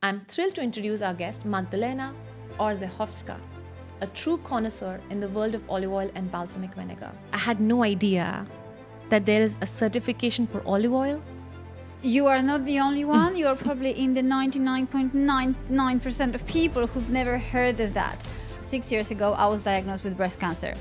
I'm thrilled to introduce our guest, Magdalena Orzehovska, a true connoisseur in the world of olive oil and balsamic vinegar. I had no idea that there is a certification for olive oil. You are not the only one. You are probably in the 99.99% of people who've never heard of that. 6 years ago, I was diagnosed with breast cancer.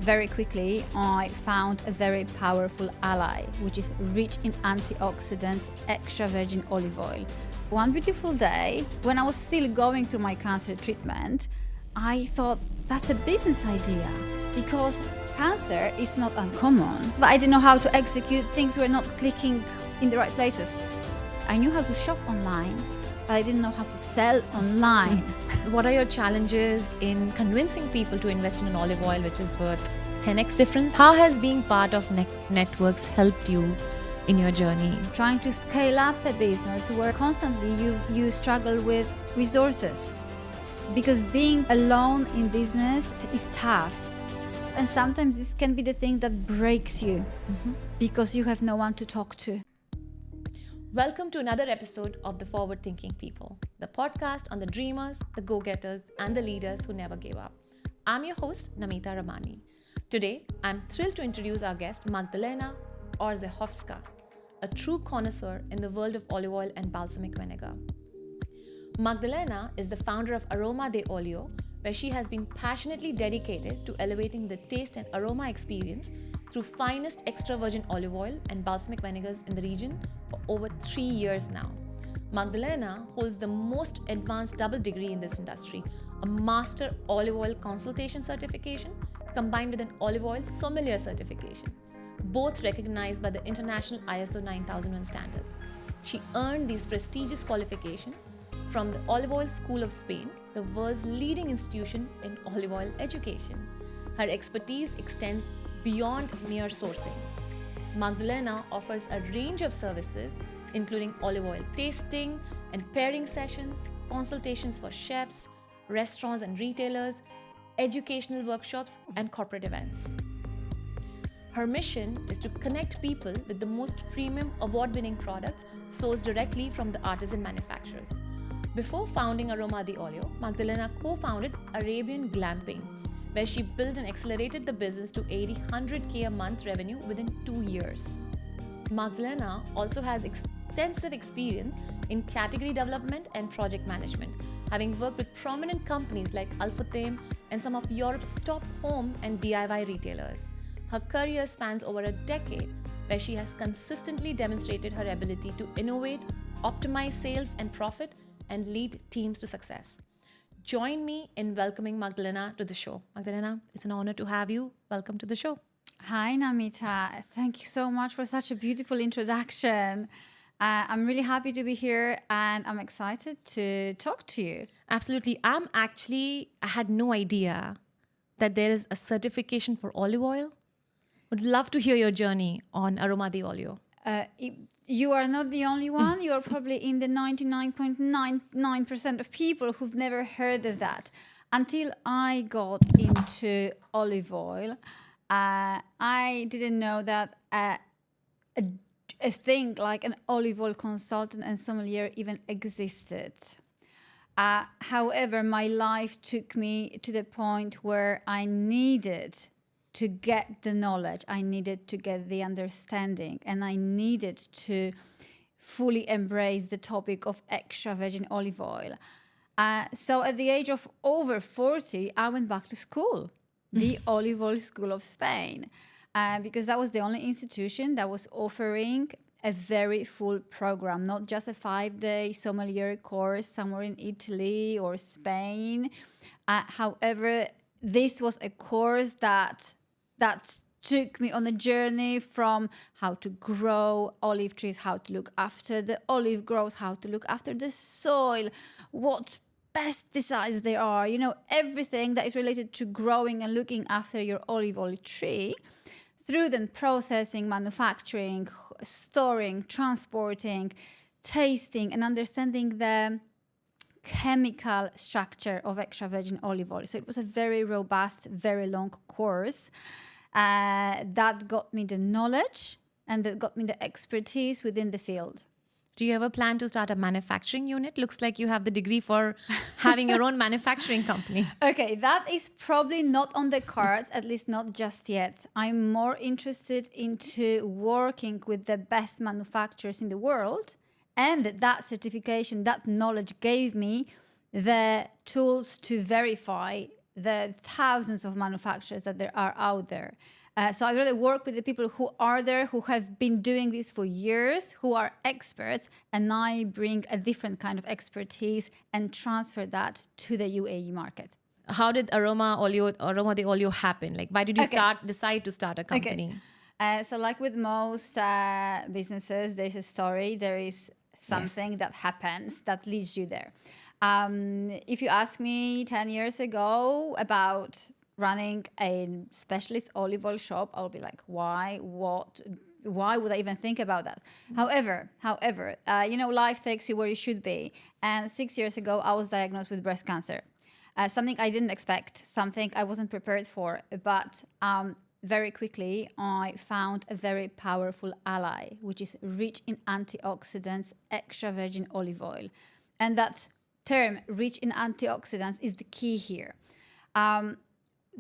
Very quickly, I found a very powerful ally, which is rich in antioxidants, extra virgin olive oil. One beautiful day, when I was still going through my cancer treatment, I thought that's a business idea because cancer is not uncommon, but I didn't know how to execute. Things were not clicking in the right places. I knew how to shop online, but I didn't know how to sell online. What are your challenges in convincing people to invest in an olive oil which is worth 10x difference? How has being part of networks helped you in your journey? Trying to scale up a business where constantly you struggle with resources, because being alone in business is tough. And sometimes this can be the thing that breaks you because you have no one to talk to. Welcome to another episode of The Forward Thinking People, the podcast on the dreamers, the go-getters, and the leaders who never gave up. I'm your host, Namita Ramani. Today, I'm thrilled to introduce our guest, Magdalena Orzehovska, a true connoisseur in the world of olive oil and balsamic vinegar. Magdalena is the founder of Aroma de Olio, where she has been passionately dedicated to elevating the taste and aroma experience through finest extra virgin olive oil and balsamic vinegars in the region for over 3 years now. Magdalena holds the most advanced double degree in this industry, a Master Olive Oil Consultation certification combined with an Olive Oil Sommelier certification, both recognized by the International ISO 9001 standards. She earned these prestigious qualifications from the Olive Oil School of Spain, the world's leading institution in olive oil education. Her expertise extends beyond mere sourcing. Magdalena offers a range of services, including olive oil tasting and pairing sessions, consultations for chefs, restaurants and retailers, educational workshops, and corporate events. Her mission is to connect people with the most premium award-winning products sourced directly from the artisan manufacturers. Before founding Aroma de Olio, Magdalena co-founded Arabian Glamping, where she built and accelerated the business to 100K a month revenue within 2 years. Magdalena also has extensive experience in category development and project management, having worked with prominent companies like Alphatem and some of Europe's top home and DIY retailers. Her career spans over a decade, where she has consistently demonstrated her ability to innovate, optimize sales and profit, and lead teams to success. Join me in welcoming Magdalena to the show. Magdalena, it's an honor to have you. Welcome to the show. Hi, Namita. Thank you so much for such a beautiful introduction. I'm really happy to be here and I'm excited to talk to you. Absolutely. I had no idea that there is a certification for olive oil. Would love to hear your journey on Aroma de Olio. You are not the only one. You are probably in the 99.99% of people who've never heard of that. Until I got into olive oil, I didn't know that a thing like an olive oil consultant and sommelier even existed. However, my life took me to the point where I needed to get the knowledge, I needed to get the understanding, and I needed to fully embrace the topic of extra virgin olive oil. So at the age of over 40, I went back to school, the Olive Oil School of Spain, because that was the only institution that was offering a very full program, not just a 5-day sommelier course somewhere in Italy or Spain. However, this was a course that took me on a journey from how to grow olive trees, how to look after the olive groves, how to look after the soil, what pesticides there are, everything that is related to growing and looking after your olive oil tree, through then processing, manufacturing, storing, transporting, tasting, and understanding the chemical structure of extra virgin olive oil. So it was a very robust, very long course that got me the knowledge and that got me the expertise within the field. Do you ever plan to start a manufacturing unit? Looks like you have the degree for having your own manufacturing company. Okay, that is probably not on the cards, at least not just yet. I'm more interested into working with the best manufacturers in the world, and that certification, that knowledge gave me the tools to verify the thousands of manufacturers that there are out there. So I'd rather work with the people who are there, who have been doing this for years, who are experts, and I bring a different kind of expertise and transfer that to the UAE market. How did Aroma de Olio happen? Like, why did you decide to start a company? So like with most businesses, there's a story, there is something that happens that leads you there. If you ask me 10 years ago about running a specialist olive oil shop, I'll be like, why? What? Why would I even think about that? However, life takes you where you should be. And 6 years ago, I was diagnosed with breast cancer. Something I didn't expect, something I wasn't prepared for. But very quickly, I found a very powerful ally, which is rich in antioxidants, extra virgin olive oil. And that term, rich in antioxidants, is the key here.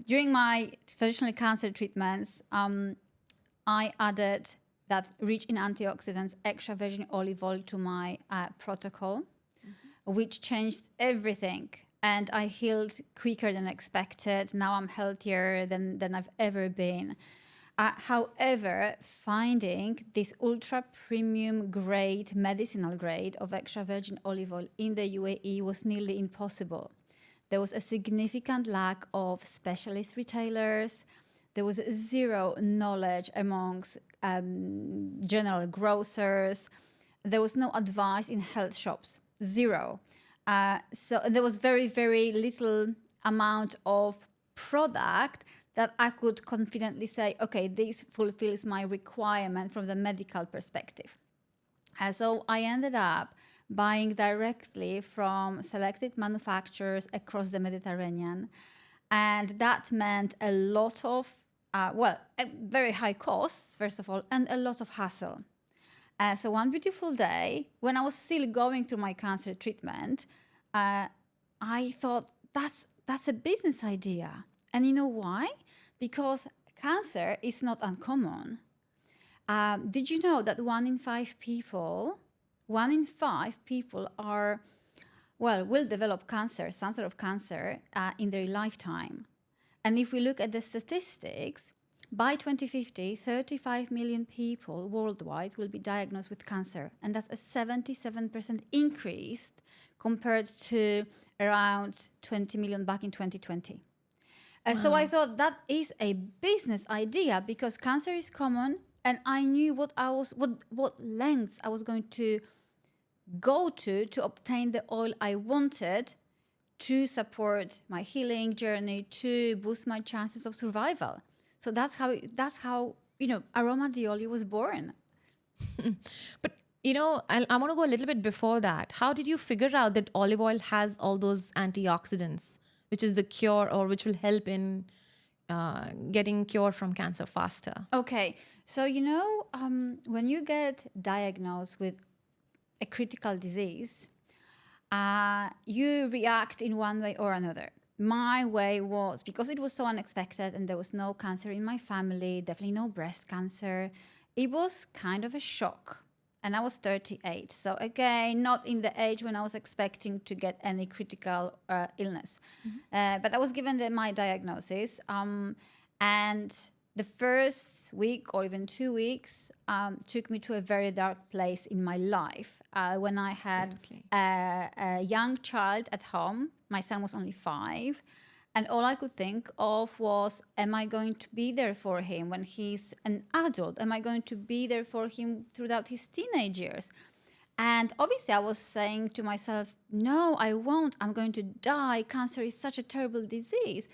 During my traditional cancer treatments, I added that rich in antioxidants, extra virgin olive oil to my protocol, which changed everything. And I healed quicker than expected. Now I'm healthier than I've ever been. However, finding this ultra premium grade, medicinal grade of extra virgin olive oil in the UAE was nearly impossible. There was a significant lack of specialist retailers. There was zero knowledge amongst general grocers. There was no advice in health shops, zero. So there was very, very little amount of product that I could confidently say, okay, this fulfills my requirement from the medical perspective. So I ended up buying directly from selected manufacturers across the Mediterranean. And that meant a lot of, very high costs, first of all, and a lot of hassle. So one beautiful day, when I was still going through my cancer treatment, I thought, that's a business idea. And you know why? Because cancer is not uncommon. Did you know that 1 in 5 people will develop cancer, some sort of cancer, in their lifetime? And if we look at the statistics, by 2050, 35 million people worldwide will be diagnosed with cancer. And that's a 77% increase compared to around 20 million back in 2020. Wow. So I thought that is a business idea because cancer is common, and I knew what lengths I was going to go to obtain the oil I wanted to support my healing journey, to boost my chances of survival. So that's how Aroma de Olio was born. But I want to go a little bit before that. How did you figure out that olive oil has all those antioxidants, which is the cure, or which will help in getting cured from cancer faster? Okay, so when you get diagnosed with a critical disease, you react in one way or another. My way was, because it was so unexpected and there was no cancer in my family, definitely no breast cancer, it was kind of a shock. And I was 38. So again, not in the age when I was expecting to get any critical illness. But I was given my diagnosis. And the first week or even 2 weeks took me to a very dark place in my life. When I had a young child at home, my son was only 5. And all I could think of was, am I going to be there for him when he's an adult? Am I going to be there for him throughout his teenage years? And obviously I was saying to myself, no, I won't. I'm going to die. Cancer is such a terrible disease.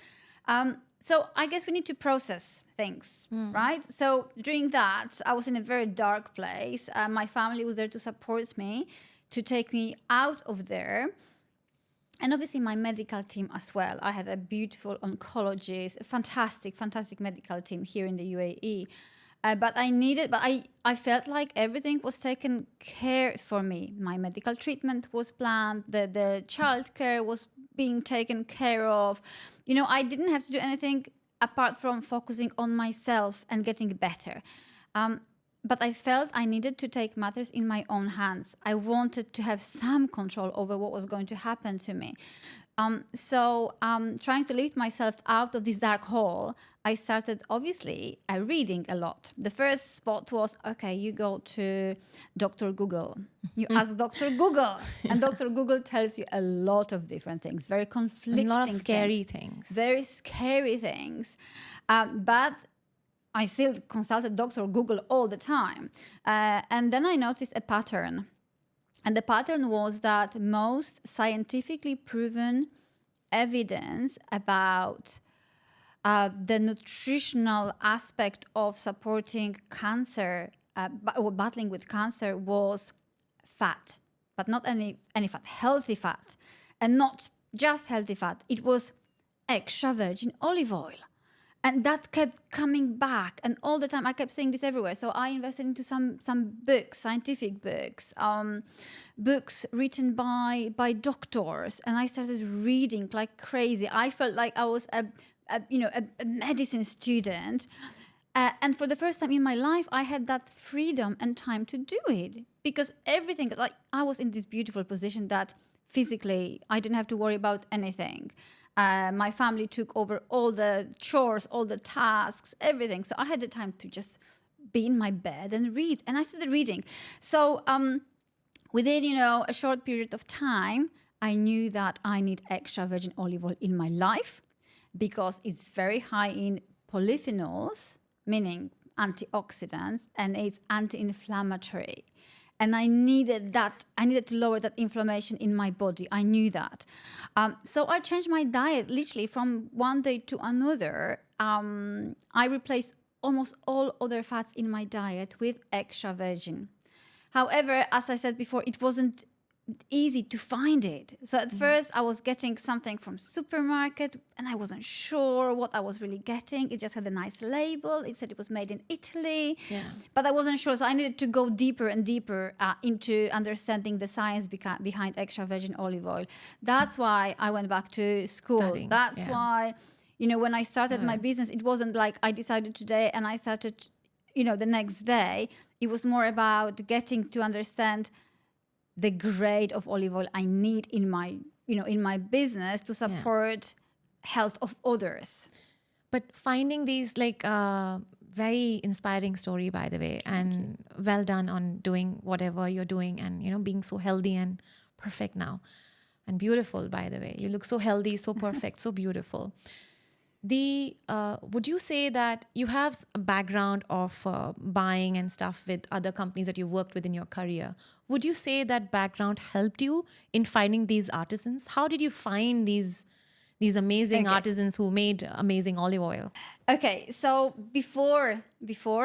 So I guess we need to process things, right? So during that, I was in a very dark place. My family was there to support me, to take me out of there. And obviously my medical team as well. I had a beautiful oncologist, a fantastic medical team here in the UAE. But I felt like everything was taken care for me. My medical treatment was planned. The childcare was being taken care of. I didn't have to do anything apart from focusing on myself and getting better. But I felt I needed to take matters in my own hands. I wanted to have some control over what was going to happen to me. So trying to lift myself out of this dark hole, I started obviously reading a lot. The first spot was, okay, you go to Dr. Google. You ask Dr. Google, and Dr. Google tells you a lot of different things, very conflicting A lot of scary things. Very scary things. But I still consulted Dr. Google all the time. And then I noticed a pattern. And the pattern was that most scientifically proven evidence about the nutritional aspect of supporting cancer, or battling with cancer, was fat. But not any fat, healthy fat. And not just healthy fat. It was extra virgin olive oil. And that kept coming back, and all the time I kept seeing this everywhere. So I invested into some books, scientific books, books written by doctors, and I started reading like crazy. I felt like I was a medicine student, and for the first time in my life, I had that freedom and time to do it, because everything, like, I was in this beautiful position that physically I didn't have to worry about anything. My family took over all the chores, all the tasks, everything. So I had the time to just be in my bed and read. And I started reading. So within, a short period of time, I knew that I need extra virgin olive oil in my life, because it's very high in polyphenols, meaning antioxidants, and it's anti-inflammatory. And I needed that. I needed to lower that inflammation in my body. I knew that. So I changed my diet literally from one day to another. I replaced almost all other fats in my diet with extra virgin. However, as I said before, it wasn't easy to find it. So at first I was getting something from supermarket, and I wasn't sure what I was really getting. It just had a nice label. It said it was made in Italy, but I wasn't sure. So I needed to go deeper and deeper into understanding the science behind extra virgin olive oil. That's why I went back to school. Studying, That's why, when I started my business, it wasn't like I decided today and I started, the next day. It was more about getting to understand the grade of olive oil I need in my business to support health of others. But finding these very inspiring story, by the way, and well done on doing whatever you're doing, and being so healthy and perfect now, and beautiful, by the way. You look so healthy, so perfect, so beautiful. Would you say that you have a background of buying and stuff with other companies that you've worked with in your career? Would you say that background helped you in finding these artisans? How did you find these amazing artisans who made amazing olive oil? Okay, so before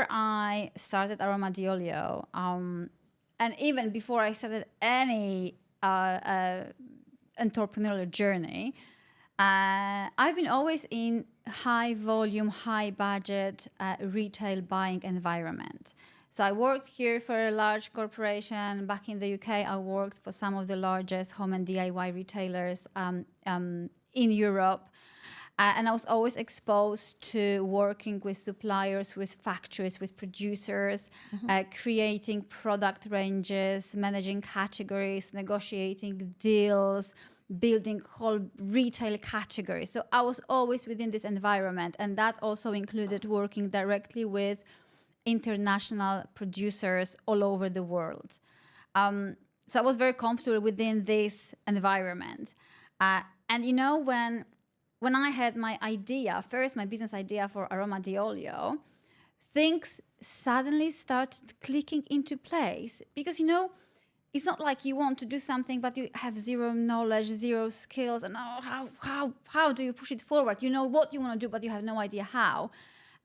I started Aroma de Olio, and even before I started any entrepreneurial journey, I've been always in high volume, high budget retail buying environment. So I worked here for a large corporation. Back in the UK, I worked for some of the largest home and DIY retailers in Europe. And I was always exposed to working with suppliers, with factories, with producers, creating product ranges, managing categories, negotiating deals, building whole retail categories. So I was always within this environment, and that also included working directly with international producers all over the world. So I was very comfortable within this environment. And when I had my idea, first my business idea for Aroma de Olio, things suddenly started clicking into place, because it's not like you want to do something but you have zero knowledge, zero skills, and how do you push it forward? You know what you want to do, but you have no idea how.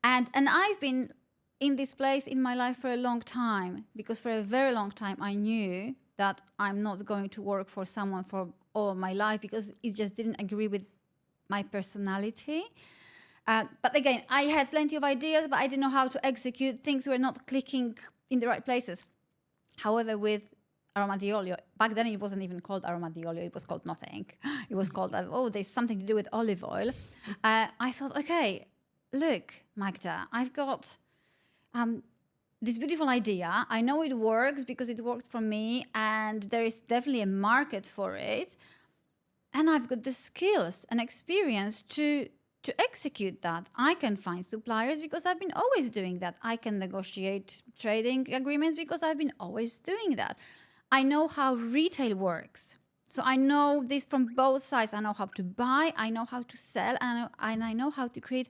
And I've been in this place in my life for a long time, because for a very long time I knew that I'm not going to work for someone for all my life, because it just didn't agree with my personality. But again, I had plenty of ideas, but I didn't know how to execute. Things were not clicking in the right places. However, with Aroma de Olio, back then it wasn't even called Aroma de Olio, it was called nothing. It was called, there's something to do with olive oil. I thought, okay, look, Magda, I've got this beautiful idea. I know it works because it worked for me, and there is definitely a market for it. And I've got the skills and experience to execute that. I can find suppliers because I've been always doing that. I can negotiate trading agreements because I've been always doing that. I know how retail works. So I know this from both sides. I know how to buy, I know how to sell, and I know how to create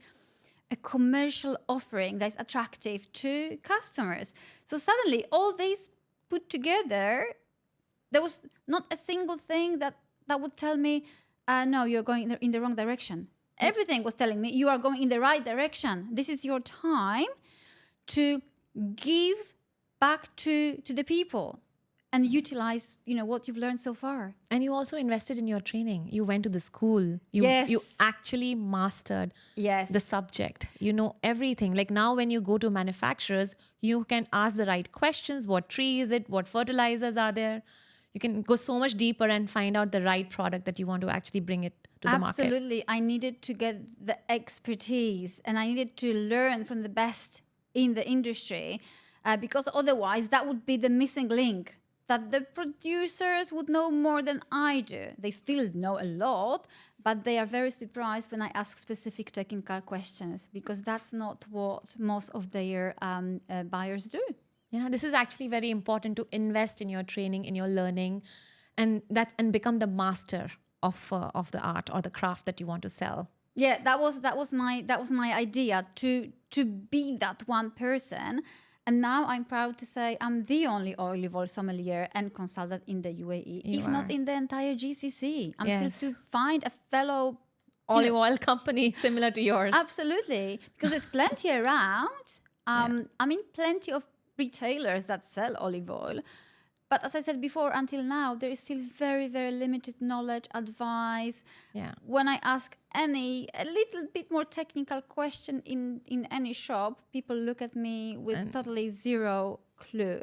a commercial offering that's attractive to customers. So suddenly, all these put together, there was not a single thing that would tell me, no, you're going in the wrong direction. Everything was telling me, you are going in the right direction. This is your time to give back to the people and utilize, what you've learned so far. And you also invested in your training. You went to the school. Yes. You actually mastered the subject. You know everything. Like now when you go to manufacturers, you can ask the right questions. What tree is it? What fertilizers are there? You can go so much deeper and find out the right product that you want to actually bring it to the market. Absolutely. I needed to get the expertise, and I needed to learn from the best in the industry, because otherwise that would be the missing link, that the producers would know more than I do. They still know a lot, but they are very surprised when I ask specific technical questions, because that's not what most of their buyers do. Yeah, this is actually very important, to invest in your training, in your learning, and become the master of the art or the craft that you want to sell. Yeah, that was my idea, to be that one person. And now I'm proud to say I'm the only olive oil sommelier and consultant in the UAE, if not in the entire GCC. I'm still to find a fellow olive oil company similar to yours. Absolutely, because there's plenty around. I mean, plenty of retailers that sell olive oil. But as I said before, until now, there is still very, very limited knowledge, advice. Yeah. When I ask a little bit more technical question in any shop, people look at me with totally zero clue.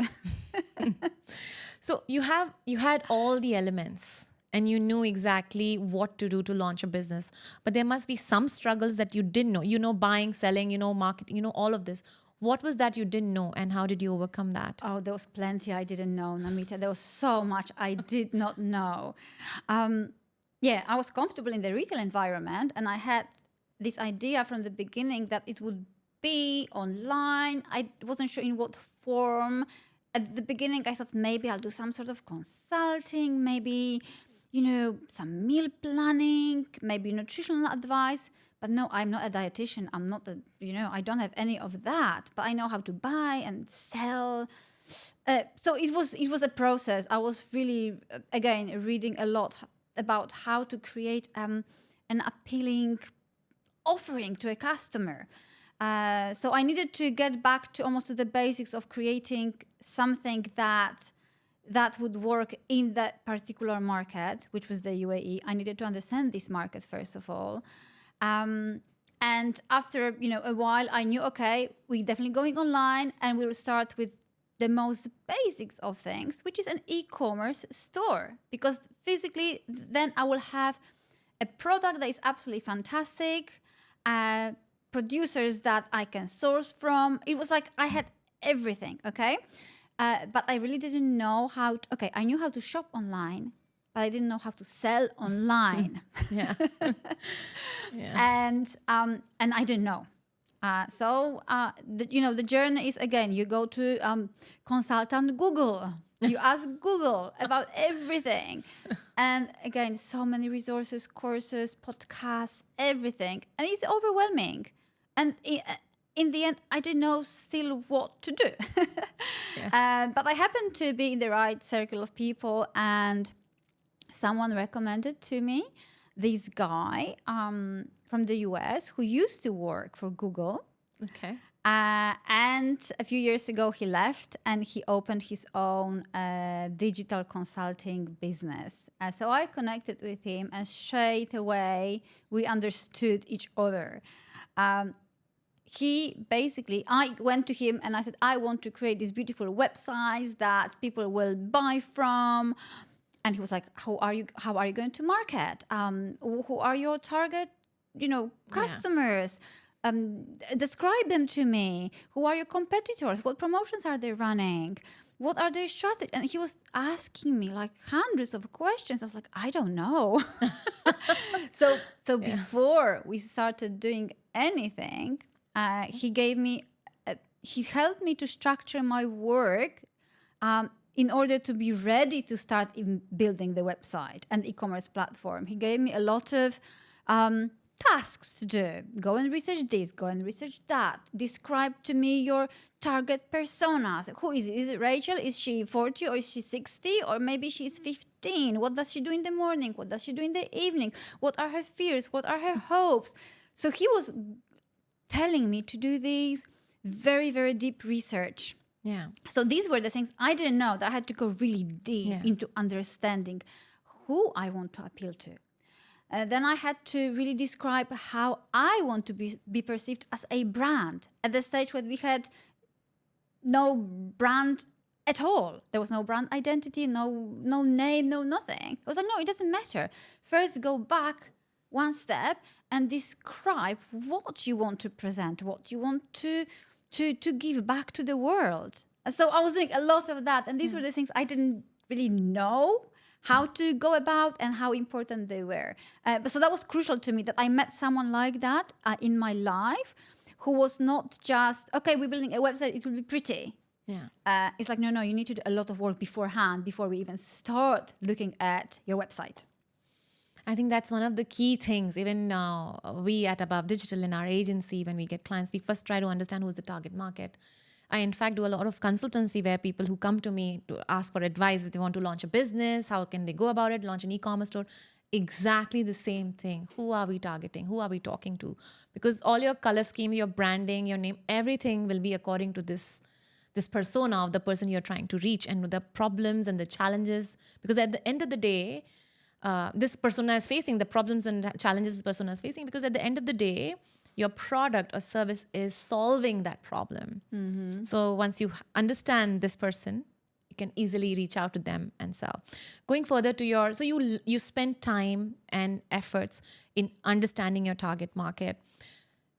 So you had all the elements and you knew exactly what to do to launch a business. But there must be some struggles that you didn't know. Buying, selling, marketing, all of this. What was that you didn't know, and how did you overcome that? Oh, there was plenty I didn't know, Namita. There was so much I did not know. I was comfortable in the retail environment, and I had this idea from the beginning that it would be online. I wasn't sure in what form. At the beginning, I thought maybe I'll do some sort of consulting, maybe, some meal planning, maybe nutritional advice. But no, I'm not a dietitian. I'm not I don't have any of that. But I know how to buy and sell. So it was a process. I was really, again, reading a lot about how to create an appealing offering to a customer. So I needed to get back to almost to the basics of creating something that would work in that particular market, which was the UAE. I needed to understand this market, first of all. And after, a while, I knew, okay, we're definitely going online, and we'll start with the most basics of things, which is an e-commerce store. Because physically, then I will have a product that is absolutely fantastic, producers that I can source from. It was like I had everything, okay? But I really didn't know I knew how to shop online, but I didn't know how to sell online. Yeah. And I didn't know. So the journey is, again, you go to consultant Google. You ask Google about everything. And again, so many resources, courses, podcasts, everything. And it's overwhelming. And in the end, I didn't know still what to do. But I happened to be in the right circle of people, and someone recommended to me this guy from the US who used to work for Google. Okay. And a few years ago, he left and he opened his own digital consulting business. So I connected with him, and straight away we understood each other. I went to him and I said, I want to create these beautiful websites that people will buy from. And he was like, how are you going to market? Who are your target, customers? Describe them to me. Who are your competitors? What promotions are they running? What are their strategies? And he was asking me like hundreds of questions. I was like, I don't know. So before we started doing anything, he helped me to structure my work in order to be ready to start building the website and e-commerce platform. He gave me a lot of tasks to do. Go and research this, go and research that. Describe to me your target personas. Who is it? Is it Rachel? Is she 40 or is she 60? Or maybe she's 15. What does she do in the morning? What does she do in the evening? What are her fears? What are her hopes? So he was telling me to do these very, very deep research. Yeah. So these were the things I didn't know, that I had to go really deep into understanding who I want to appeal to. Then I had to really describe how I want to be perceived as a brand at the stage when we had no brand at all. There was no brand identity, no name, no nothing. I was like, no, it doesn't matter. First, go back one step and describe what you want to present, what you want to give back to the world. And so I was doing a lot of that. And these were the things I didn't really know how to go about and how important they were. So that was crucial to me, that I met someone like that in my life, who was not just, okay, we're building a website, it will be pretty. Yeah. It's like, no, you need to do a lot of work beforehand before we even start looking at your website. I think that's one of the key things. Even we at Above Digital in our agency, when we get clients, we first try to understand who's the target market. I, in fact, do a lot of consultancy where people who come to me to ask for advice if they want to launch a business, how can they go about it, launch an e-commerce store. Exactly the same thing. Who are we targeting? Who are we talking to? Because all your color scheme, your branding, your name, everything will be according to this persona of the person you're trying to reach, and the problems and the challenges. Because at the end of the day, this persona is facing the problems and challenges this persona is facing, because at the end of the day, your product or service is solving that problem. Mm-hmm. So once you understand this person, you can easily reach out to them and sell. Going further to so you spend time and efforts in understanding your target market.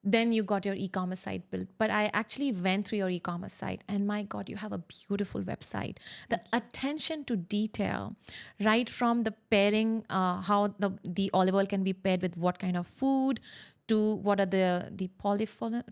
Then you got your e-commerce site built. But I actually went through your e-commerce site, and my God, you have a beautiful website. The attention to detail, right from the pairing, how the olive oil can be paired with what kind of food, to what are the Polyphenols,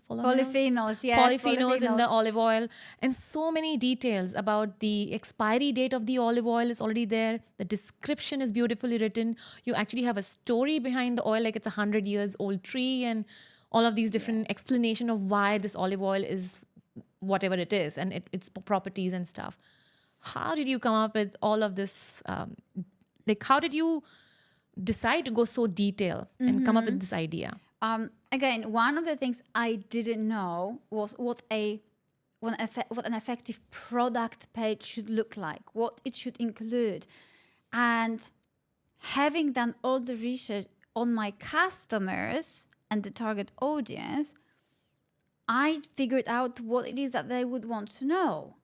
yes. Polyphenols in the olive oil, and so many details about the expiry date of the olive oil is already there. The description is beautifully written. You actually have a story behind the oil, like it's 100 years old tree, and all of these different explanation of why this olive oil is whatever it is, and its properties and stuff. How did you come up with all of this? How did you decide to go so detailed and come up with this idea? Again, one of the things I didn't know was what an effective product page should look like, what it should include. And having done all the research on my customers and the target audience, I figured out what it is that they would want to know.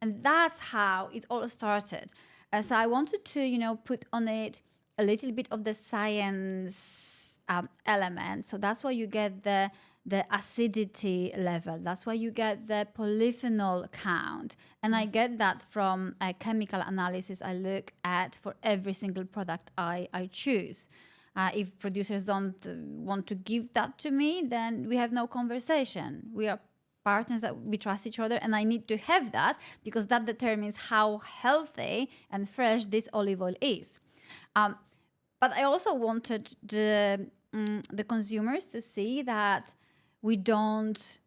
And that's how it all started. So I wanted to, put on it a little bit of the science element. So that's why you get the acidity level. That's why you get the polyphenol count. And I get that from a chemical analysis I look at for every single product I choose. If producers don't want to give that to me, then we have no conversation. We are partners, that we trust each other, and I need to have that, because that determines how healthy and fresh this olive oil is. But I also wanted the consumers to see that we don't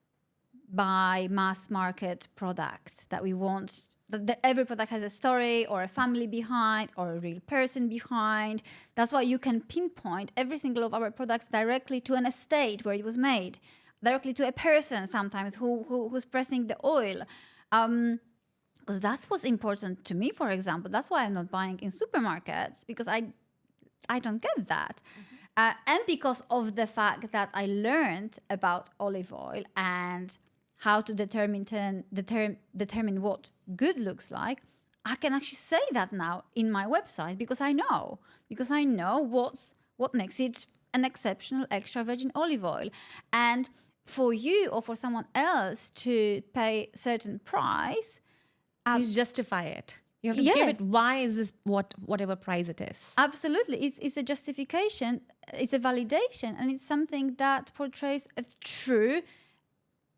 buy mass market products, that we want that every product has a story or a family behind or a real person behind. That's why you can pinpoint every single of our products directly to an estate where it was made, directly to a person sometimes who's pressing the oil. Because that's what's important to me, for example. That's why I'm not buying in supermarkets, because I don't get that. And because of the fact that I learned about olive oil and how to determine what good looks like, I can actually say that now in my website because I know what makes it an exceptional extra virgin olive oil. And for you or for someone else to pay certain price, You justify it. You have to give it, Yes. why is this whatever price it is. absolutely, it's a justification, it's a validation, and it's something that portrays a true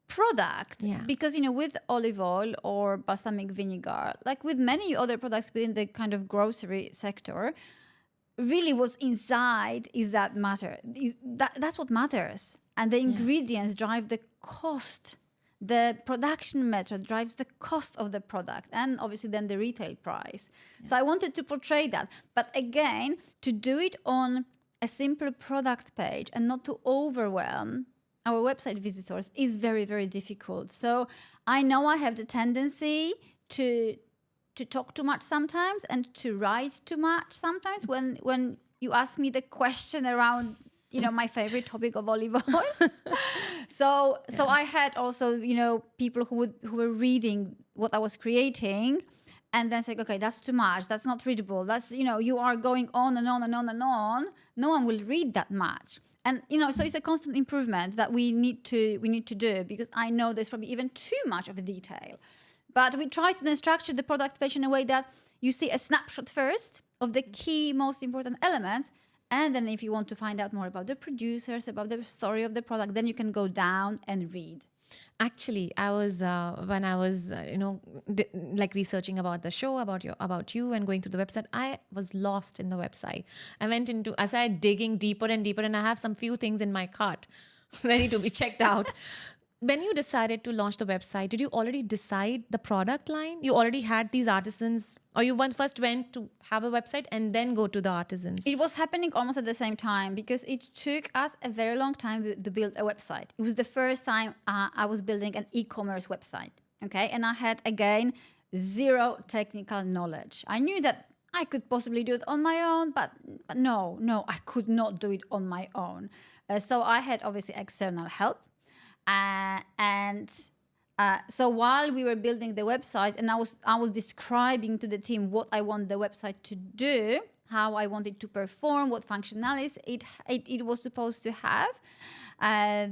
product. Yeah. Because with olive oil or balsamic vinegar, like with many other products within the kind of grocery sector, really what's inside is that's what matters, and the ingredients drive the cost. The production method drives the cost of the product, and obviously then the retail price. So I wanted to portray that, but again, to do it on a simple product page and not to overwhelm our website visitors is very, very difficult. So I know I have the tendency to talk too much sometimes and to write too much sometimes when you ask me the question around my favorite topic of olive oil. so I had also people who were reading what I was creating and then saying, okay, that's too much, that's not readable, that's you are going on and on and on and on, no one will read that much. And so it's a constant improvement that we need to do, because I know there's probably even too much of a detail. But we try to then structure the product page in a way that you see a snapshot first of the key, most important elements. And then if you want to find out more about the producers, about the story of the product, then you can go down and read. Actually, I was when I was like researching about the show, about you, and going to the website, I was lost in the website. I started digging deeper and deeper, and I have some few things in my cart ready to be checked out. When you decided to launch the website, did you already decide the product line? You already had these artisans, or you first went to have a website and then go to the artisans? It was happening almost at the same time, because it took us a very long time to build a website. It was the first time I was building an e-commerce website. Okay. And I had, again, zero technical knowledge. I knew that I could possibly do it on my own, but no, I could not do it on my own. So I had obviously external help. So while we were building the website, and I was describing to the team what I want the website to do, how I want it to perform, what functionalities it was supposed to have.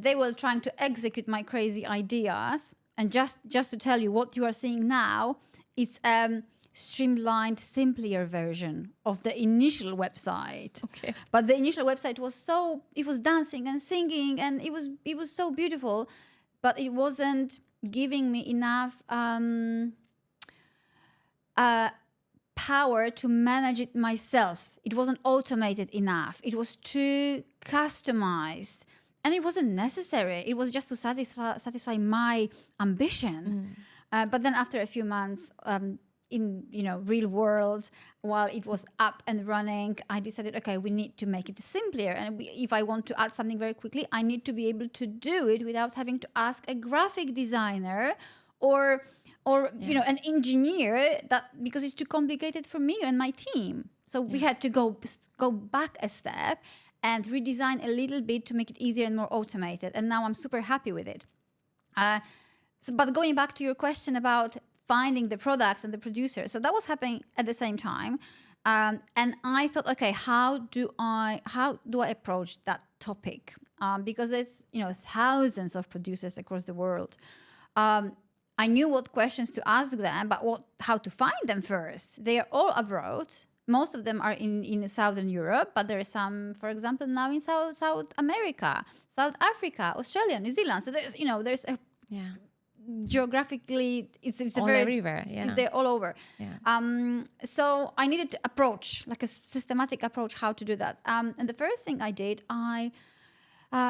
They were trying to execute my crazy ideas. And just to tell you, what you are seeing now is streamlined, simpler version of the initial website. Okay. But the initial website it was dancing and singing, and it was so beautiful, but it wasn't giving me enough power to manage it myself. It wasn't automated enough. It was too customized, and it wasn't necessary. It was just to satisfy my ambition. But then after a few months, in real world, while it was up and running, I decided, okay, we need to make it simpler, and if I want to add something very quickly, I need to be able to do it without having to ask a graphic designer or an engineer, because it's too complicated for me and my team. So we had to go back a step and redesign a little bit to make it easier and more automated, and now I'm super happy with it. But going back to your question about finding the products and the producers, so that was happening at the same time, and I thought, okay, how do I approach that topic? Because there's thousands of producers across the world. I knew what questions to ask them, but how to find them first. They are all abroad. Most of them are in Southern Europe, but there are some, for example, now in South America, South Africa, Australia, New Zealand. So there's a geographically it's all everywhere. Yeah. They're all over. Yeah. So I needed to approach, like a systematic approach, how to do that. And the first thing I did, I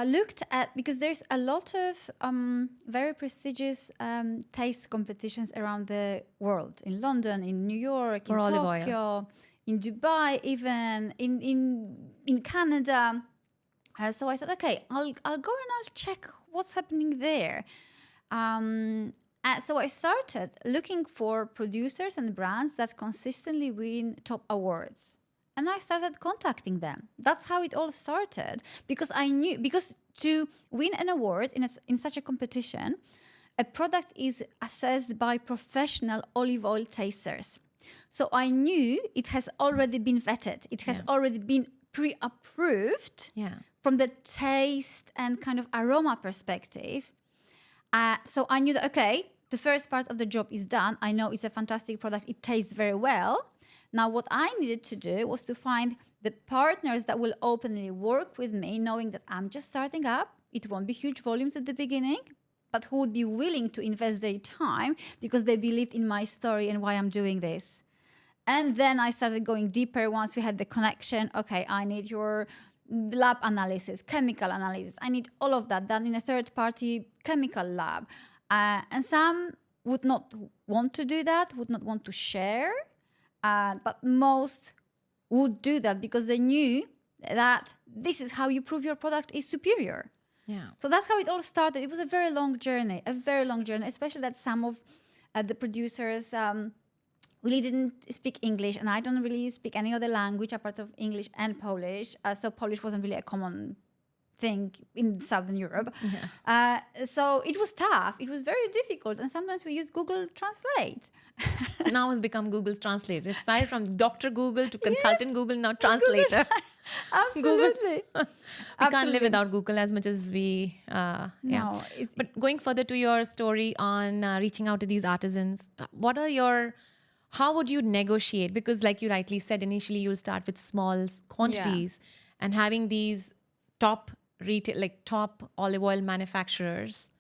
looked at, because there's a lot of very prestigious taste competitions around the world, in London, in New York, in Tokyo, in Dubai, even in Canada. So I thought, okay, I'll go and I'll check what's happening there. So I started looking for producers and brands that consistently win top awards. and I started contacting them. That's how it all started. Because to win an award in such a competition, a product is assessed by professional olive oil tasters. So I knew it has already been vetted. It has already been pre-approved from the taste and kind of aroma perspective. So I knew that, okay, the first part of the job is done. I know it's a fantastic product. It tastes very well. Now, what I needed to do was to find the partners that will openly work with me, knowing that I'm just starting up. It won't be huge volumes at the beginning, but who would be willing to invest their time because they believed in my story and why I'm doing this. And then I started going deeper once we had the connection. Okay, I need your lab analysis, chemical analysis. I need all of that done in a third-party chemical lab. And some would not want to do that, would not want to share. But most would do that because they knew that this is how you prove your product is superior. Yeah. So that's how it all started. It was a very long journey, especially that some of the producers really didn't speak English, and I don't really speak any other language apart of English and Polish. So Polish wasn't really a common thing in Southern Europe. So it was tough. It was very difficult. And sometimes we use Google Translate. Now it's become Google's translator. It's started from Dr. Google to consultant Google, now translator. Absolutely. We can't live without Google as much as we, No, But going further to your story on reaching out to these artisans, how would you negotiate? Because like you rightly said, initially you'll start with small quantities and having these top olive oil manufacturers,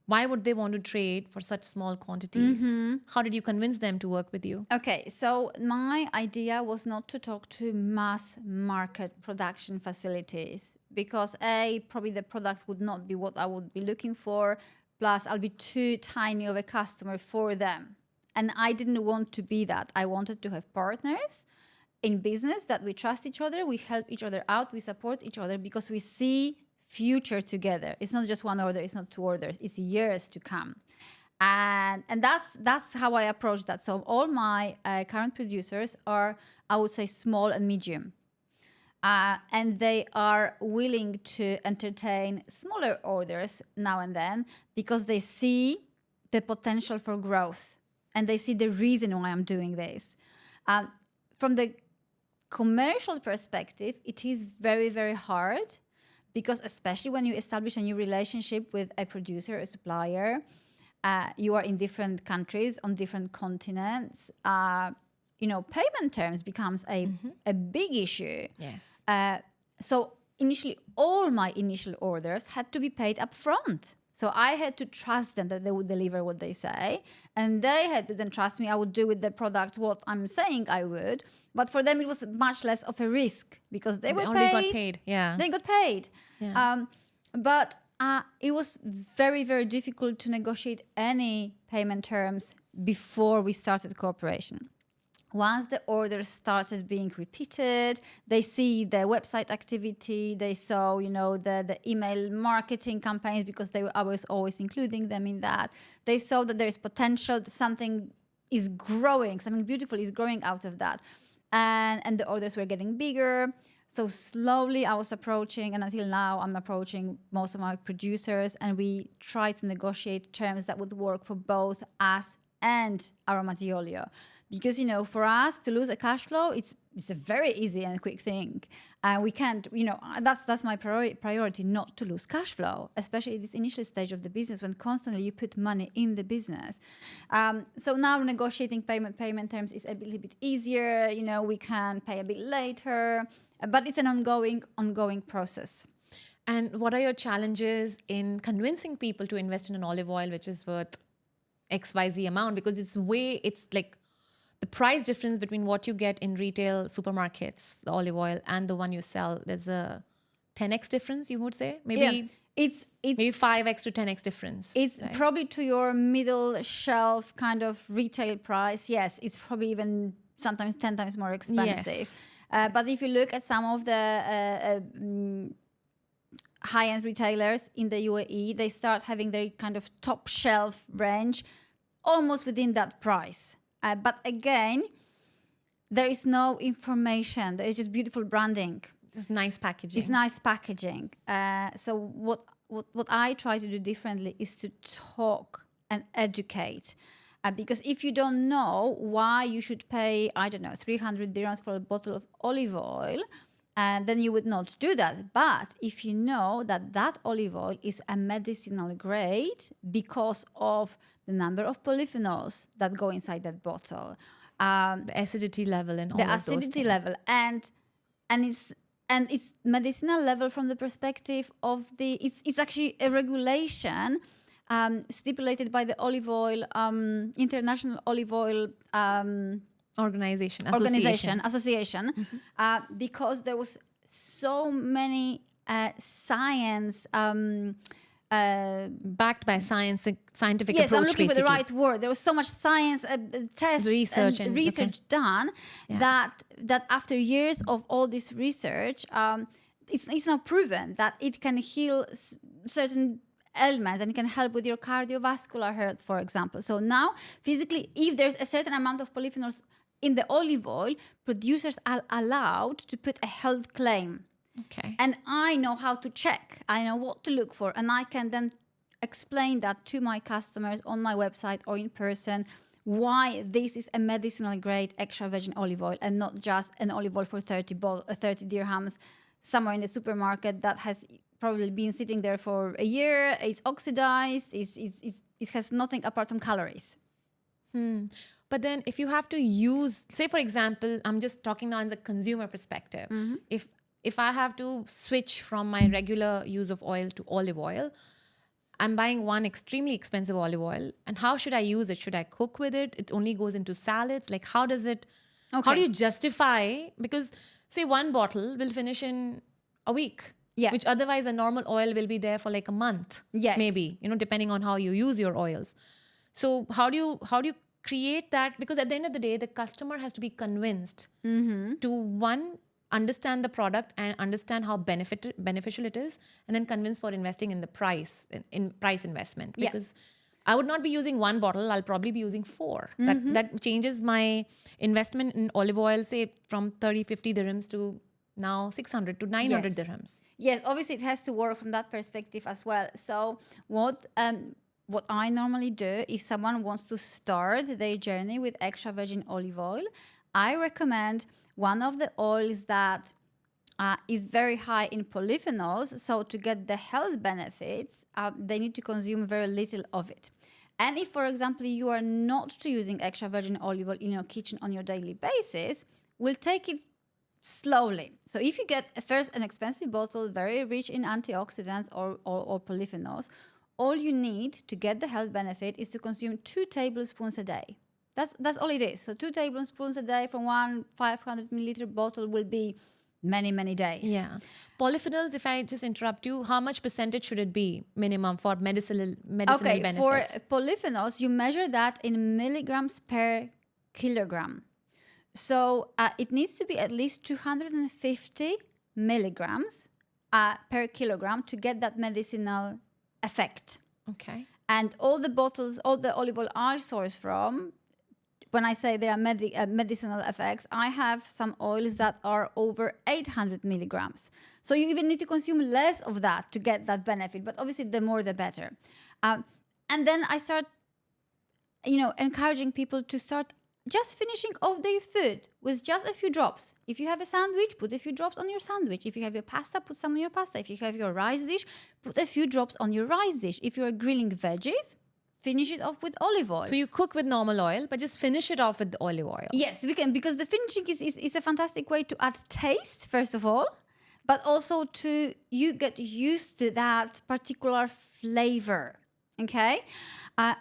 why would they want to trade for such small quantities? How did you convince them to work with you? Okay, so my idea was not to talk to mass market production facilities because probably the product would not be what I would be looking for, plus I'll be too tiny of a customer for them. And I didn't want to be that. I wanted to have partners in business that we trust each other, we help each other out, we support each other because we see future together. It's not just one order, it's not two orders, it's years to come. And that's how I approach that. So all my current producers are, I would say, small and medium. And they are willing to entertain smaller orders now and then because they see the potential for growth. And they see the reason why I'm doing this. From the commercial perspective, it is very, very hard because especially when you establish a new relationship with a producer, a supplier, you are in different countries, on different continents. Payment terms becomes a big issue. Yes. So initially, all my initial orders had to be paid up front. So I had to trust them that they would deliver what they say. And they had to then trust me I would do with the product what I'm saying I would. But for them, it was much less of a risk because they only got paid. Yeah. They got paid. Yeah. But it was very, very difficult to negotiate any payment terms before we started cooperation. Once the orders started being repeated, they see the website activity, they saw, the email marketing campaigns because I was always including them in that. They saw that there is potential, something is growing, something beautiful is growing out of that. And the orders were getting bigger. So slowly I was approaching, and until now I'm approaching most of my producers, and we try to negotiate terms that would work for both us and Aroma de Olio. Because, for us to lose a cash flow, it's a very easy and quick thing. We can't, that's my priority, not to lose cash flow, especially at this initial stage of the business when constantly you put money in the business. So now negotiating payment terms is a little bit easier. We can pay a bit later, but it's an ongoing process. And what are your challenges in convincing people to invest in an olive oil which is worth XYZ amount? Because it's like the price difference between what you get in retail supermarkets, the olive oil, and the one you sell, there's a 10x difference, you would say? Maybe it's maybe 5x to 10x difference. It's right? Probably to your middle shelf kind of retail price. Yes, it's probably even sometimes 10 times more expensive. Yes. But if you look at some of the high-end retailers in the UAE, they start having their kind of top shelf range almost within that price. But again, there is no information. There is just beautiful branding. It's nice packaging. It's nice packaging. So what I try to do differently is to talk and educate. Because if you don't know why you should pay, I don't know, 300 dirhams for a bottle of olive oil, then you would not do that. But if you know that that olive oil is a medicinal grade because of the number of polyphenols that go inside that bottle, the acidity level and all the of those acidity things. level, and it's medicinal level from the perspective of it's actually a regulation stipulated by the olive oil International Olive Oil Association. Because there was so many science Backed by scientific yes, approach. I'm looking for the basically. right word. There was so much science, tests, Research and and- research done Yeah. that after years of all this research, it's now proven that it can heal certain ailments and it can help with your cardiovascular health, for example. So now, physically, if there's a certain amount of polyphenols in the olive oil, producers are allowed to put a health claim. Okay. And I know how to check. I know what to look for. And I can then explain that to my customers on my website or in person, why this is a medicinal grade extra virgin olive oil and not just an olive oil for 30 dirhams somewhere in the supermarket that has probably been sitting there for a year. It's oxidized. It has nothing apart from calories. But then if you have to use, say for example, I'm just talking now as a consumer perspective. If I have to switch from my regular use of oil to olive oil, I'm buying one extremely expensive olive oil. And how should I use it? Should I cook with it? It only goes into salads. Like how does it, how do you justify? Because say one bottle will finish in a week. Yeah. Which otherwise a normal oil will be there for like a month. Yes. Maybe, depending on how you use your oils. So how do you create that? Because at the end of the day, the customer has to be convinced to one, understand the product and understand how beneficial it is, and then convince for investing in the price, in price investment. Yeah. Because I would not be using one bottle, I'll probably be using 4. That changes my investment in olive oil, say from 30-50 dirhams to now 600 to 900 dirhams. Yes, obviously it has to work from that perspective as well. So what I normally do if someone wants to start their journey with extra virgin olive oil, I recommend one of the oils that is very high in polyphenols. So to get the health benefits, they need to consume very little of it. And if, for example, you are not using extra virgin olive oil in your kitchen on your daily basis, we'll take it slowly. So if you get first an expensive bottle, very rich in antioxidants or polyphenols, all you need to get the health benefit is to consume 2 tablespoons a day. That's all it is. So 2 tablespoons a day from one 500 milliliter bottle will be many, many days. Yeah. Polyphenols, if I just interrupt you, how much percentage should it be minimum for medicinal benefits? For polyphenols, you measure that in milligrams per kilogram. So it needs to be at least 250 milligrams per kilogram to get that medicinal effect. Okay. And all the bottles, all the olive oil I source from, when I say there are medicinal effects, I have some oils that are over 800 milligrams. So you even need to consume less of that to get that benefit. But obviously, the more, the better. And then I start, encouraging people to start just finishing off their food with just a few drops. If you have a sandwich, put a few drops on your sandwich. If you have your pasta, put some on your pasta. If you have your rice dish, put a few drops on your rice dish. If you're grilling veggies, finish it off with olive oil. So you cook with normal oil, but just finish it off with the olive oil. Yes, we can, because the finishing is a fantastic way to add taste, first of all, but also to you get used to that particular flavor, okay?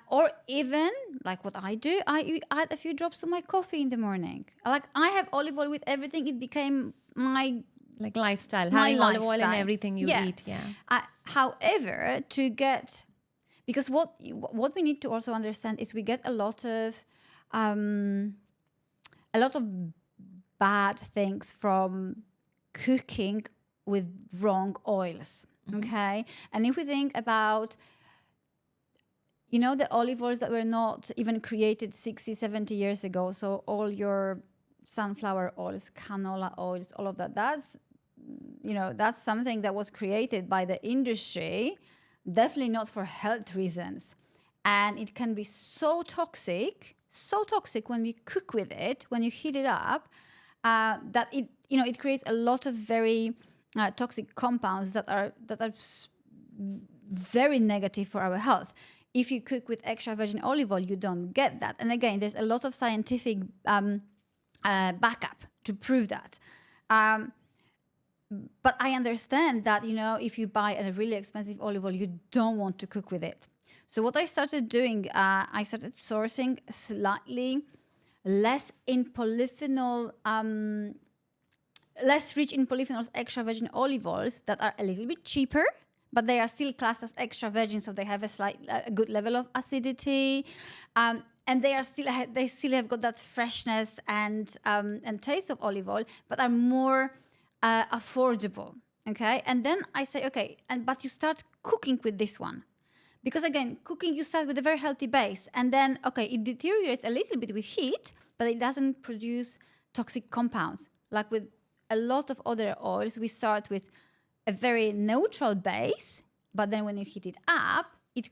Or even, like what I do, I add a few drops to my coffee in the morning. Like I have olive oil with everything. It became my... Like lifestyle, My having olive oil in lifestyle. everything you eat, yeah. However, to get... Because what we need to also understand is we get a lot of bad things from cooking with wrong oils, okay? And if we think about... the olive oils that were not even created 60, 70 years ago. So all your sunflower oils, canola oils, all of that. That's something that was created by the industry, definitely not for health reasons. And it can be so toxic when we cook with it, when you heat it up, that it creates a lot of very toxic compounds that are very negative for our health. If you cook with extra virgin olive oil, you don't get that. And again, there's a lot of scientific backup to prove that. But I understand that, if you buy a really expensive olive oil, you don't want to cook with it. So what I started doing, I started sourcing slightly less in polyphenol, less rich in polyphenols extra virgin olive oils that are a little bit cheaper, but they are still classed as extra virgin, so they have a good level of acidity, and they still have got that freshness and taste of olive oil, but are more affordable. Okay, and then I say, okay, but you start cooking with this one. Because again, cooking, you start with a very healthy base, and then, okay, it deteriorates a little bit with heat, but it doesn't produce toxic compounds. Like with a lot of other oils, we start with a very neutral base, but then when you heat it up, it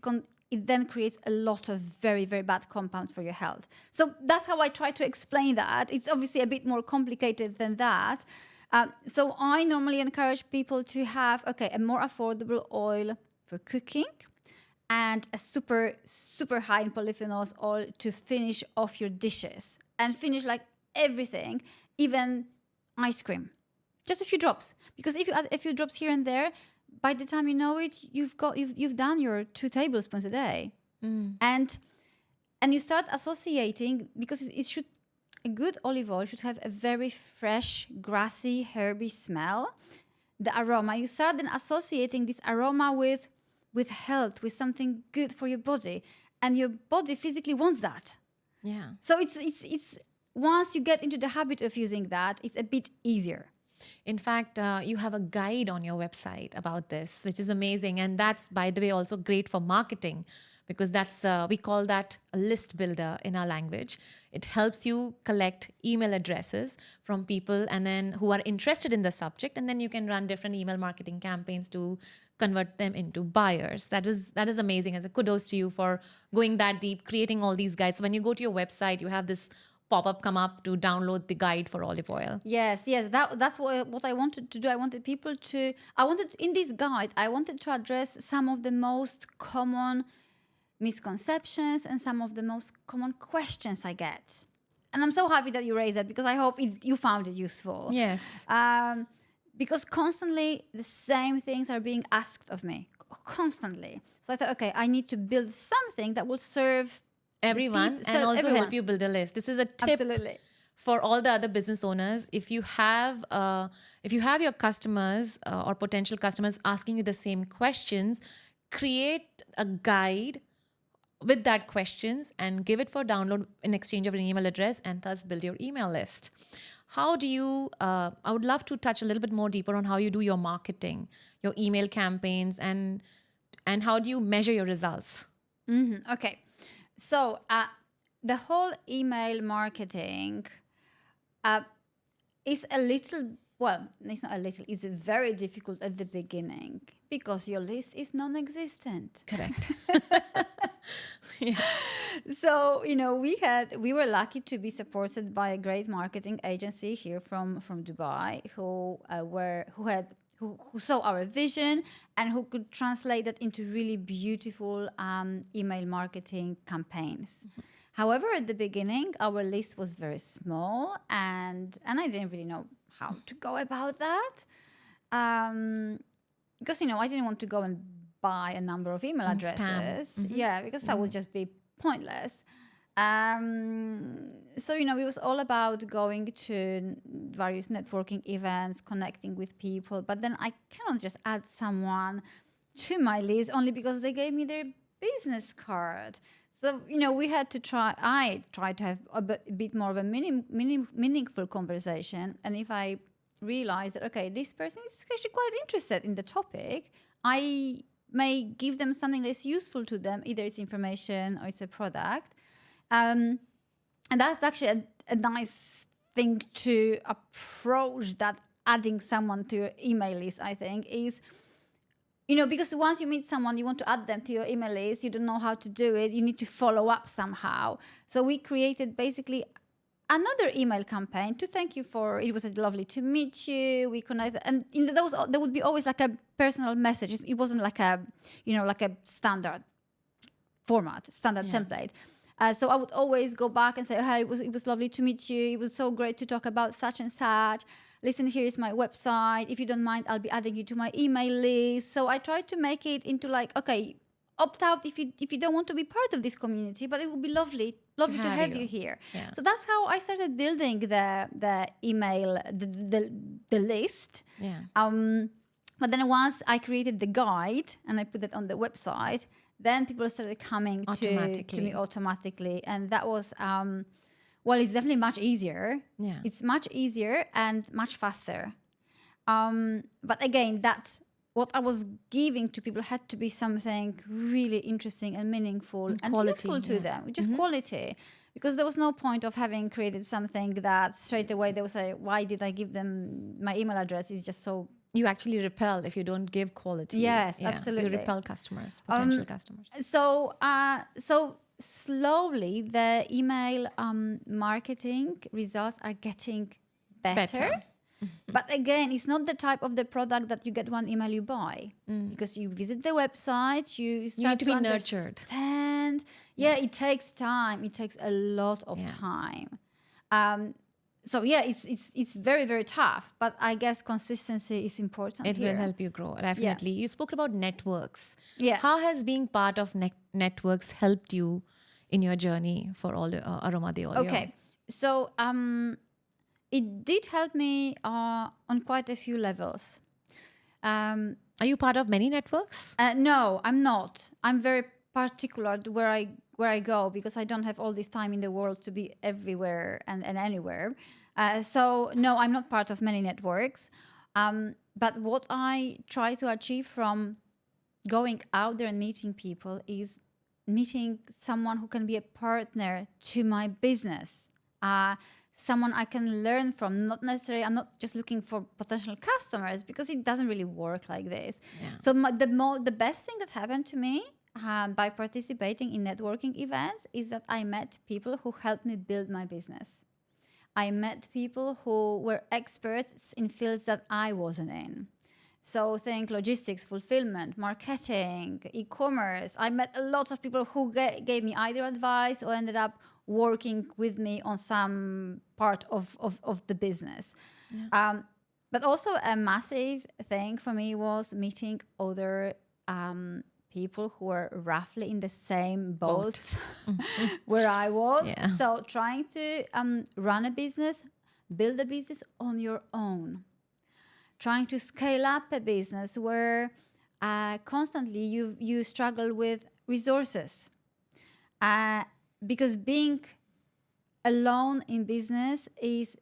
then creates a lot of very, very bad compounds for your health. So that's how I try to explain that. It's obviously a bit more complicated than that. So I normally encourage people to have, a more affordable oil for cooking, and a super, super high in polyphenols oil to finish off your dishes and finish like everything, even ice cream. Just a few drops. Because if you add a few drops here and there, by the time you know it, you've done your 2 tablespoons a day. And you start associating, because a good olive oil should have a very fresh, grassy, herby smell. The aroma, you start then associating this aroma with health, with something good for your body, and your body physically wants that. Yeah. So it's once you get into the habit of using that, it's a bit easier. In fact, you have a guide on your website about this, which is amazing. And that's, by the way, also great for marketing, because we call that a list builder in our language. It helps you collect email addresses from people and then who are interested in the subject. And then you can run different email marketing campaigns to convert them into buyers. That is amazing. As a kudos to you for going that deep, creating all these guides. So when you go to your website, you have this pop-up come up to download the guide for olive oil. Yes. That's what I wanted to do. In this guide, I wanted to address some of the most common misconceptions and some of the most common questions I get. And I'm so happy that you raised that, because I hope you found it useful. Yes. Because constantly the same things are being asked of me. Constantly. So I thought, I need to build something that will serve everyone and also everyone. help you build a list. This is a tip. Absolutely. For all the other business owners. If you have your customers or potential customers asking you the same questions, create a guide with that questions and give it for download in exchange of an email address, and thus build your email list. How do you, I would love to touch a little bit more deeper on how you do your marketing, your email campaigns, and how do you measure your results? Mm-hmm. Okay. So the whole email marketing is it's not a little, it's very difficult at the beginning, because your list is non-existent. Correct. Yes. So, we were lucky to be supported by a great marketing agency here from Dubai, who saw our vision and who could translate that into really beautiful email marketing campaigns. Mm-hmm. However, at the beginning, our list was very small, and I didn't really know how to go about that. Because, I didn't want to go and buy a number of email addresses. Mm-hmm. Yeah, because that would just be pointless. So, it was all about going to various networking events, connecting with people. But then I cannot just add someone to my list only because they gave me their business card. So, I tried to have a bit more of a meaningful conversation. And if I realize that, this person is actually quite interested in the topic, I may give them something that's useful to them. Either it's information or it's a product. And that's actually a nice thing to approach that adding someone to your email list, I think, is, because once you meet someone, you want to add them to your email list, you don't know how to do it, you need to follow up somehow. So we created basically another email campaign to thank you for, it was lovely to meet you, we connected, and there would be always like a personal message. It wasn't like a standard format, standard template. So I would always go back and say, hey, it was lovely to meet you. It was so great to talk about such and such. Listen, here is my website. If you don't mind, I'll be adding you to my email list. So I tried to make it into like, okay, opt out if you don't want to be part of this community, but it would be lovely to have you here. Yeah. So that's how I started building the email, the list. Yeah. But then once I created the guide and I put it on the website, then people started coming to me automatically. And that was, it's definitely much easier. Yeah. It's much easier and much faster. But again, what I was giving to people had to be something really interesting and meaningful and useful to them, just quality. Because there was no point of having created something that straight away they would say, why did I give them my email address? It's just so... You actually repel if you don't give quality. Yes, absolutely. You repel customers, potential customers. So slowly the email marketing results are getting better. But again, it's not the type of the product that you get one email you buy, because you visit the website, you start to be nurtured. Yeah, it takes time. It takes a lot of time. It's very, very tough. But I guess consistency is important. It will help you grow, definitely. Yeah. You spoke about networks. Yeah. How has being part of networks helped you in your journey for all the Aroma de Olio? Okay, so it did help me on quite a few levels. Are you part of many networks? No, I'm not. I'm very particular where I go, because I don't have all this time in the world to be everywhere and anywhere. So no, I'm not part of many networks. But what I try to achieve from going out there and meeting people is meeting someone who can be a partner to my business. Someone I can learn from. Not necessarily, I'm not just looking for potential customers, because it doesn't really work like this. Yeah. So the best thing that happened to me by participating in networking events is that I met people who helped me build my business. I met people who were experts in fields that I wasn't in. So think logistics, fulfillment, marketing, e-commerce. I met a lot of people who gave me either advice or ended up working with me on some part of the business. Yeah. But also a massive thing for me was meeting other people who were roughly in the same boat where I was. Yeah. So trying to run a business, build a business on your own. Trying to scale up a business where constantly you struggle with resources. Because being alone in business is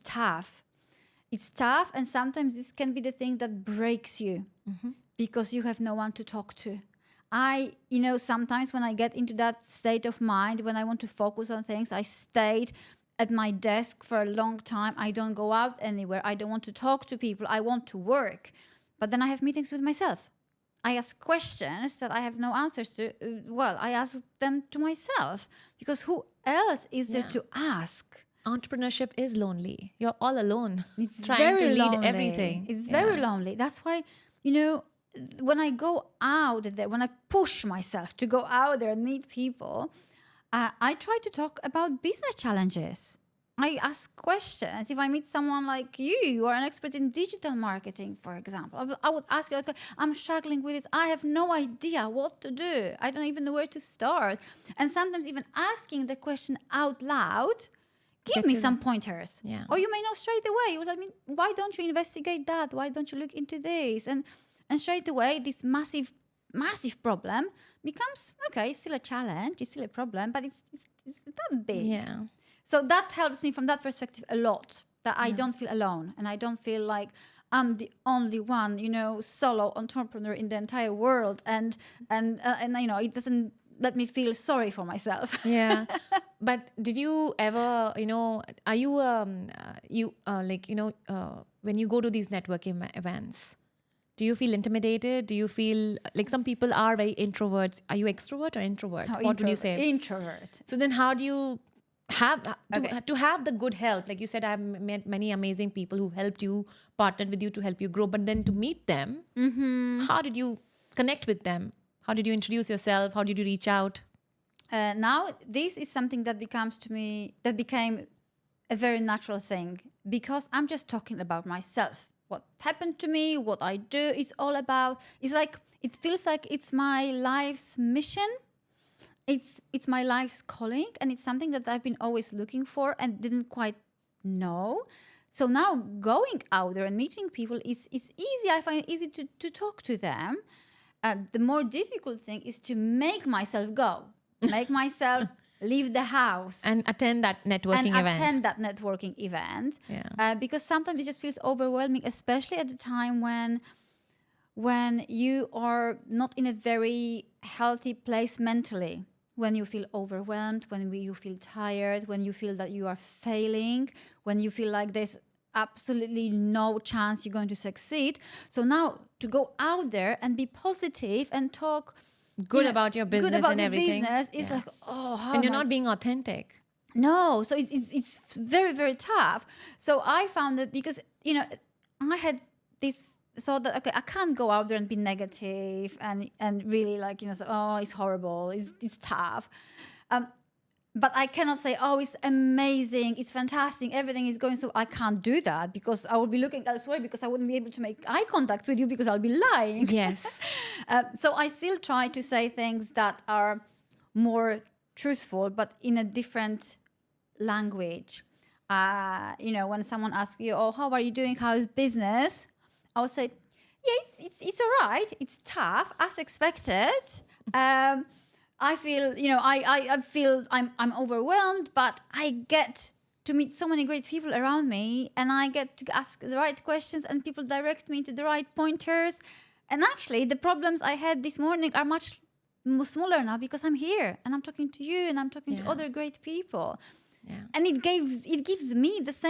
tough. It's tough, and sometimes this can be the thing that breaks you because you have no one to talk to. Sometimes when I get into that state of mind, when I want to focus on things, I stayed at my desk for a long time. I don't go out anywhere. I don't want to talk to people. I want to work. But then I have meetings with myself. I ask questions that I have no answers to. I ask them to myself, because who else is there to ask? Entrepreneurship is lonely. You're all alone. It's trying very to lead lonely. Everything. It's very lonely. That's why, when I go out there, when I push myself to go out there and meet people, I try to talk about business challenges. I ask questions. If I meet someone like you are an expert in digital marketing, for example, I would ask you, okay, I'm struggling with this. I have no idea what to do. I don't even know where to start. And sometimes even asking the question out loud, give me some pointers. Yeah. Or you may know straight away. Well, why don't you investigate that? Why don't you look into this? And straight away, this massive problem becomes, okay, it's still a challenge, it's still a problem, but it's not big. Yeah. So that helps me from that perspective a lot, that I don't feel alone, and I don't feel like I'm the only one, solo entrepreneur in the entire world, and it doesn't let me feel sorry for myself. Yeah. But did you ever, are you, when you go to these networking events, do you feel intimidated? Do you feel like some people are very introverts? Are you extrovert or introvert? What would you say? Introvert. So then how do you have to have the good help? Like you said, I've met many amazing people who helped you, partnered with you to help you grow. But then to meet them, how did you connect with them? How did you introduce yourself? How did you reach out? Now, this is something that became a very natural thing, because I'm just talking about myself. What happened to me, what I do is all about, it feels like it's my life's mission. It's my life's calling, and it's something that I've been always looking for and didn't quite know. So now going out there and meeting people is easy. I find it easy to talk to them. The more difficult thing is to make myself go, make myself leave the house and attend that networking event. Yeah. Because sometimes it just feels overwhelming, especially at the time when you are not in a very healthy place mentally, when you feel overwhelmed, when you feel tired, when you feel that you are failing, when you feel like there's absolutely no chance you're going to succeed. So now to go out there and be positive and talk good about your business and everything. Business is like, how and you're not being authentic. No, so it's very, very tough. So I found that because, I had this thought that, okay, I can't go out there and be negative and really say, oh, it's horrible, it's tough. But I cannot say, oh, it's amazing, it's fantastic, everything is going so. I can't do that because I would be looking elsewhere, because I wouldn't be able to make eye contact with you because I'll be lying. Yes. So I still try to say things that are more truthful, but in a different language. When someone asks you, oh, how are you doing? How's business? I'll say, yeah, it's all right. It's tough, as expected. I feel, I feel I'm overwhelmed, but I get to meet so many great people around me, and I get to ask the right questions, and people direct me to the right pointers. And actually, the problems I had this morning are much smaller now because I'm here and I'm talking to you and I'm talking to other great people. Yeah. And it gives me these.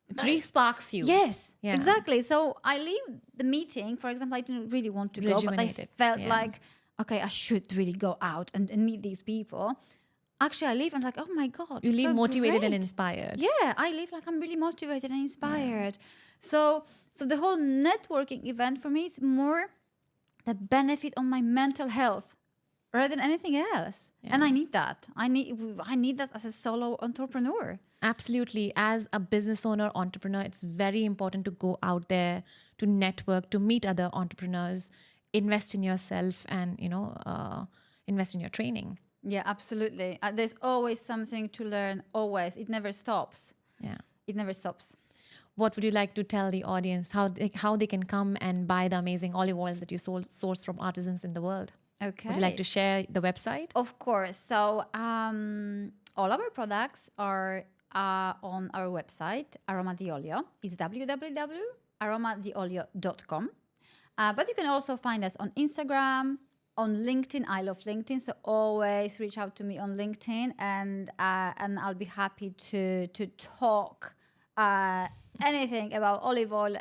It re-sparks you. Yes, exactly. So I leave the meeting, for example, I didn't really want to go, but I felt like, okay, I should really go out and meet these people. Actually, I leave and like, oh my God. You leave motivated great. And inspired. Yeah, I leave like I'm really motivated and inspired. So the whole networking event for me is more the benefit on my mental health rather than anything else. Yeah. And I need that. I need that as a solo entrepreneur. Absolutely. As a business owner, entrepreneur, it's very important to go out there, to network, to meet other entrepreneurs, invest in yourself, and invest in your training. Yeah, absolutely. There's always something to learn. Always. It never stops. Yeah, it never stops. What would you like to tell the audience how they can come and buy the amazing olive oils that you source from artisans in the world? Okay. Would you like to share the website? Of course. So all our products are on our website, Aroma de Olio. It's www.aromadeolio.com. But you can also find us on Instagram, on LinkedIn. I love LinkedIn, so always reach out to me on LinkedIn, and I'll be happy to talk anything about olive oil,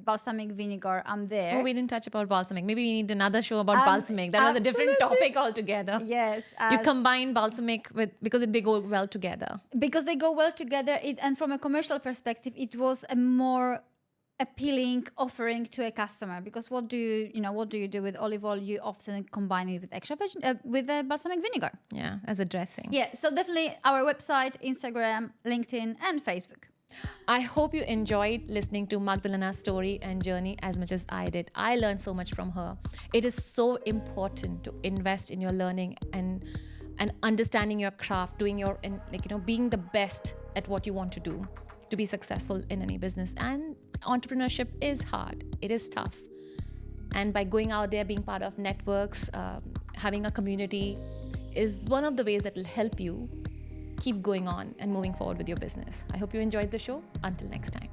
balsamic vinegar. I'm there. Oh, we didn't touch about balsamic. Maybe we need another show about balsamic. That was a different topic altogether. Yes. You combine balsamic because they go well together. Because they go well together, and from a commercial perspective, it was a more appealing offering to a customer, because what do you do with olive oil? You often combine it with extra with balsamic vinegar. Yeah, as a dressing. Yeah, so definitely our website, Instagram, LinkedIn, and Facebook. I hope you enjoyed listening to Magdalena's story and journey as much as I did. I learned so much from her. It is so important to invest in your learning and understanding your craft, being the best at what you want to do to be successful in any business. And entrepreneurship is hard. It is tough. And by going out there, being part of networks, having a community is one of the ways that will help you keep going on and moving forward with your business. I hope you enjoyed the show. Until next time.